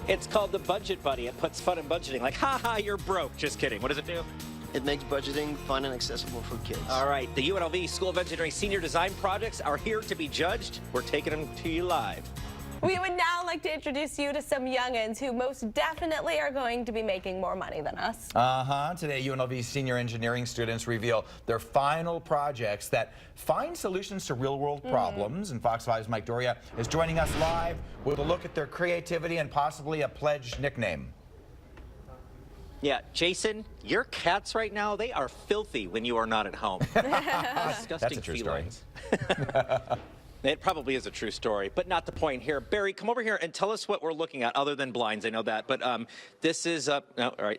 It's called the Budget Buddy. It puts fun in budgeting. Like, ha, you're broke. Just kidding. What does it do? It makes budgeting fun and accessible for kids. All right, the UNLV School of Engineering Senior Design Projects are here to be judged. We're taking them to you live. We would now like to introduce you to some youngins who most definitely are going to be making more money than us. Today, UNLV senior engineering students reveal their final projects that find solutions to real-world problems. And Fox 5's Mike Doria is joining us live with a look at their creativity and possibly a pledge nickname. Yeah, Jason, your cats right now, they are filthy when you are not at home. Disgusting. That's a true felines. It probably is a true story, but not the point here. Barry, come over here and tell us what we're looking at, other than blinds. I know that, but this is no, all right,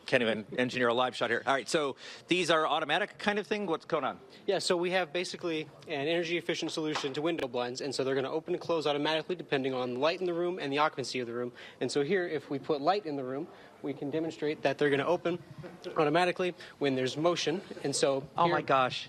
can't even engineer a live shot here. All right, so these are automatic kind of thing. What's going on? Yeah, so we have basically an energy-efficient solution to window blinds, and so they're going to open and close automatically depending on the light in the room and the occupancy of the room. And so here, if we put light in the room, we can demonstrate that they're going to open automatically when there's motion. And so, oh my gosh.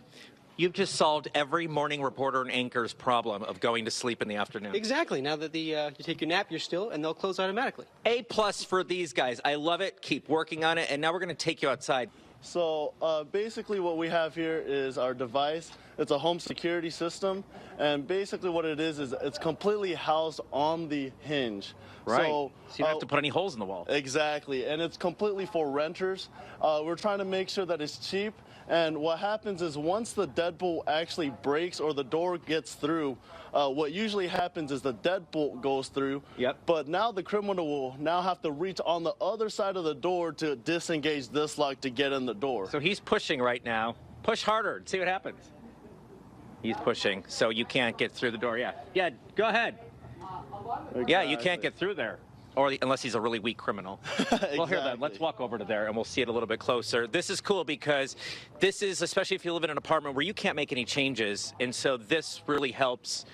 You've just solved every morning reporter and anchor's problem of going to sleep in the afternoon. Exactly. Now that you take your nap, you're still, and they'll close automatically. A+ for these guys. I love it. Keep working on it. And now we're going to take you outside. So basically what we have here is our device. It's a home security system, and basically what it is it's completely housed on the hinge. Right. So you don't have to put any holes in the wall. Exactly, and it's completely for renters. We're trying to make sure that it's cheap, and what happens is once the deadbolt actually breaks or the door gets through, what usually happens is the deadbolt goes through. Yep. But now the criminal will now have to reach on the other side of the door to disengage this lock to get in the door. So he's pushing right now. Push harder and see what happens. He's pushing, so you can't get through the door. Yeah, go ahead. Exactly. Yeah, you can't get through there. Or unless he's a really weak criminal. Exactly. Well, here then, let's walk over to there and we'll see it a little bit closer. This is cool because this is, especially if you live in an apartment where you can't make any changes, and so this really helps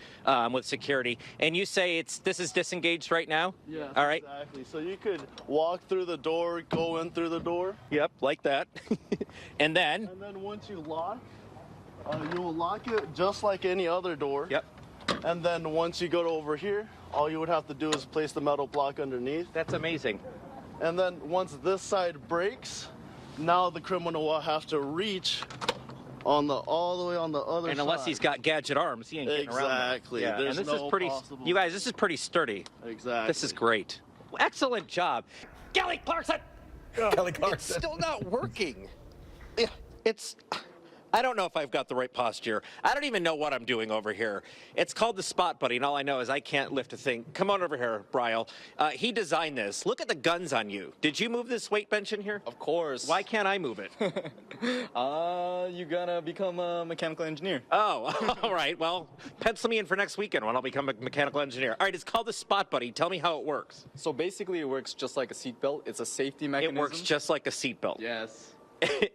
with security. And you say this is disengaged right now? Yeah. All right. Exactly. So you could walk through the door, go in through the door. Yep, like that. And then Once you lock, you will lock it just like any other door. Yep. And then once you go over here, all you would have to do is place the metal block underneath. That's amazing. And then once this side breaks, now the criminal will have to reach on all the way on the other side. And unless he's got gadget arms, he ain't getting around that. Exactly. Yeah. There's and this no is pretty, possible... you guys, this is pretty sturdy. Exactly. This is great. Excellent job. Kelly Clarkson! Kelly Clarkson. It's still not working. I don't know if I've got the right posture. I don't even know what I'm doing over here. It's called the Spot Buddy, and all I know is I can't lift a thing. Come on over here, Brial. He designed this. Look at the guns on you. Did you move this weight bench in here? Of course. Why can't I move it? You gotta become a mechanical engineer. Oh, all right. Well, pencil me in for next weekend when I'll become a mechanical engineer. All right, it's called the Spot Buddy. Tell me how it works. So basically it works just like a seatbelt. It's a safety mechanism. It works just like a seatbelt. Yes. Okay.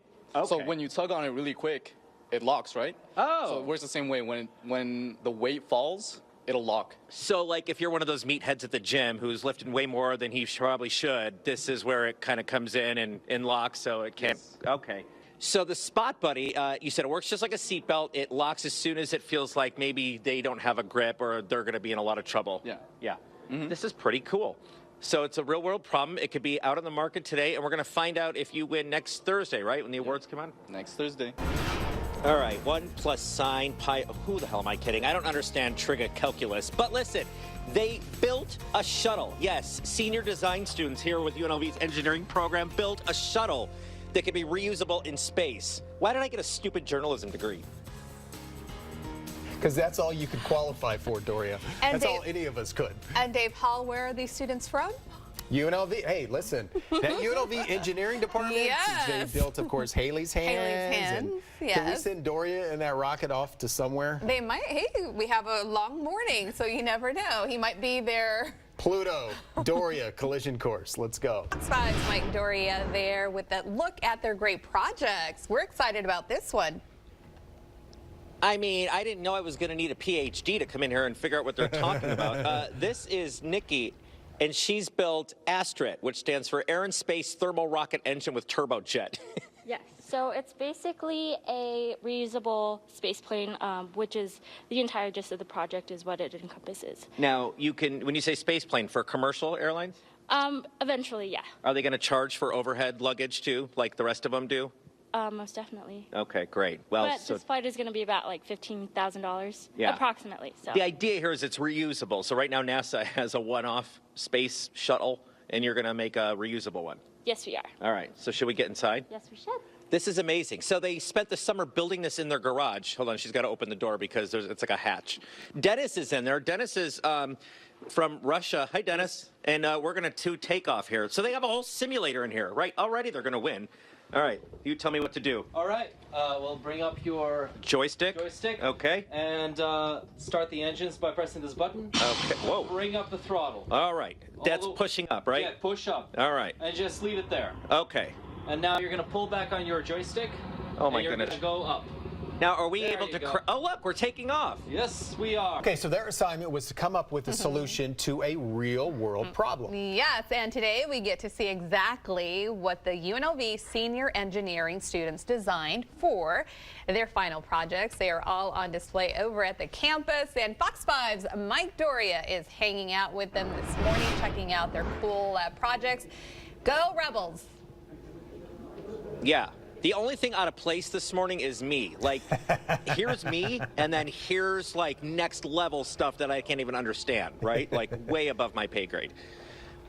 So when you tug on it really quick, it locks, right? Oh. So it works the same way. When the weight falls, it'll lock. So, like, if you're one of those meatheads at the gym who's lifting way more than he probably should, this is where it kind of comes in and locks, so it can't. Yes. Okay. So the Spot Buddy, you said it works just like a seatbelt. It locks as soon as it feels like maybe they don't have a grip or they're going to be in a lot of trouble. Yeah. Yeah. Mm-hmm. This is pretty cool. So it's a real-world problem. It could be out on the market today, and we're going to find out if you win next Thursday, right, when the awards come on? Next Thursday. All right, 1 + sin pi. Who the hell am I kidding? I don't understand trig calculus. But listen, they built a shuttle. Yes, senior design students here with UNLV's engineering program built a shuttle that could be reusable in space. Why did I get a stupid journalism degree? Because that's all you could qualify for, Doria. And that's Dave, all any of us could. And Dave Hall, where are these students from? UNLV, hey, listen, that UNLV engineering department, Yes. they built, of course, Haley's Hands. Haley's Hands, and Can we yes. send Doria and that rocket off to somewhere? They might. Hey, we have a long morning, so you never know. He might be there. Pluto, Doria, collision course. Let's go. Fox 5's Mike Doria there with that look at their great projects. We're excited about this one. I mean, I didn't know I was going to need a PhD to come in here and figure out what they're talking about. This is Nikki, and she's built Astrid, which stands for Air and Space Thermal Rocket Engine with Turbojet. Yes, so it's basically a reusable space plane, which is the entire gist of the project is what it encompasses. Now, you can, when you say space plane, for commercial airlines? Eventually, yeah. Are they going to charge for overhead luggage too, like the rest of them do? Most definitely. Okay, great. Well, But this flight is going to be about like $15,000, Yeah. approximately. So. the idea here is it's reusable. So right now NASA has a one-off space shuttle, and you're going to make a reusable one. Yes, we are. All right. So should we get inside? Yes, we should. This is amazing. So they spent the summer building this in their garage. Hold on, she's got to open the door because it's like a hatch. Dennis is in there. Dennis is from Russia. Hi, Dennis. And we're going to take off here. So they have a whole simulator in here, right? Already they're going to win. All right, you tell me what to do. All right, we'll bring up your Joystick. Okay. And start the engines by pressing this button. Okay. Whoa. Bring up the throttle. All right. That's pushing up, right? Yeah, push up. All right. And just leave it there. Okay. And now you're going to pull back on your joystick. Oh my and you're goodness. going to go up. Now, are we There able you to? go. Oh, look, we're taking off. Yes, we are. Okay, so their assignment was to come up with a solution to a real-world problem. Yes, and today we get to see exactly what the UNLV senior engineering students designed for their final projects. They are all on display over at the campus, and Fox 5's Mike Doria is hanging out with them this morning, checking out their cool projects. Go Rebels! Yeah. The only thing out of place this morning is me. Like, here's me, and then here's, like, next level stuff that I can't even understand, right? Like, way above my pay grade.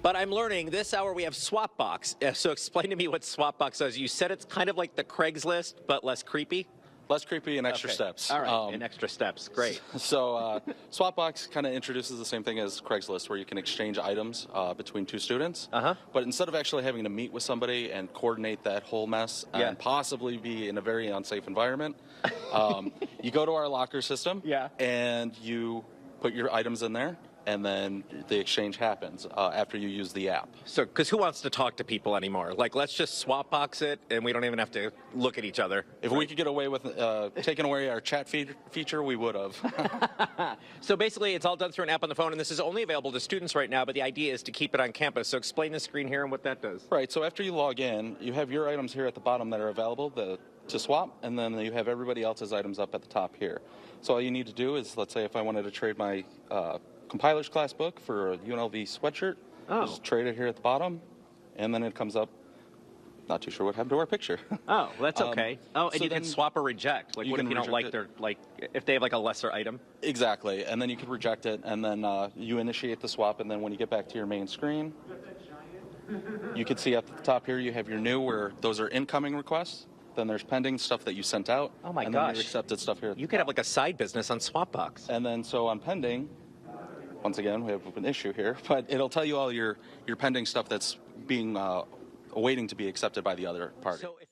But I'm learning this hour we have Swapbox. So explain to me what Swapbox does. You said it's kind of like the Craigslist, but less creepy? Less creepy and extra steps. All right, and extra steps. Great. So Swapbox kind of introduces the same thing as Craigslist, where you can exchange items between two students. But instead of actually having to meet with somebody and coordinate that whole mess and possibly be in a very unsafe environment, you go to our locker system and you put your items in there. And then the exchange happens after you use the app. So, because who wants to talk to people anymore? Like, let's just Swapbox it, and we don't even have to look at each other. If we could get away with taking away our chat feature, we would have. So basically, it's all done through an app on the phone, and this is only available to students right now, but the idea is to keep it on campus. So explain the screen here and what that does. Right, so after you log in, you have your items here at the bottom that are available to swap, and then you have everybody else's items up at the top here. So all you need to do is, let's say if I wanted to trade my compiler's class book for a UNLV sweatshirt, just trade it here at the bottom, and then it comes up. Not too sure what happened to our picture. Oh, that's okay. And so you can swap or reject. Like, what if you don't like their, if they have like a lesser item? Exactly, and then you can reject it, and then you initiate the swap, and then when you get back to your main screen, you can see at the top here you have your new, where those are incoming requests. Then there's pending stuff that you sent out. Oh my and gosh. then your accepted stuff here. You could have like a side business on Swapbox. And then so on pending, once again, we have an issue here, but it'll tell you all your pending stuff that's being awaiting to be accepted by the other party. So if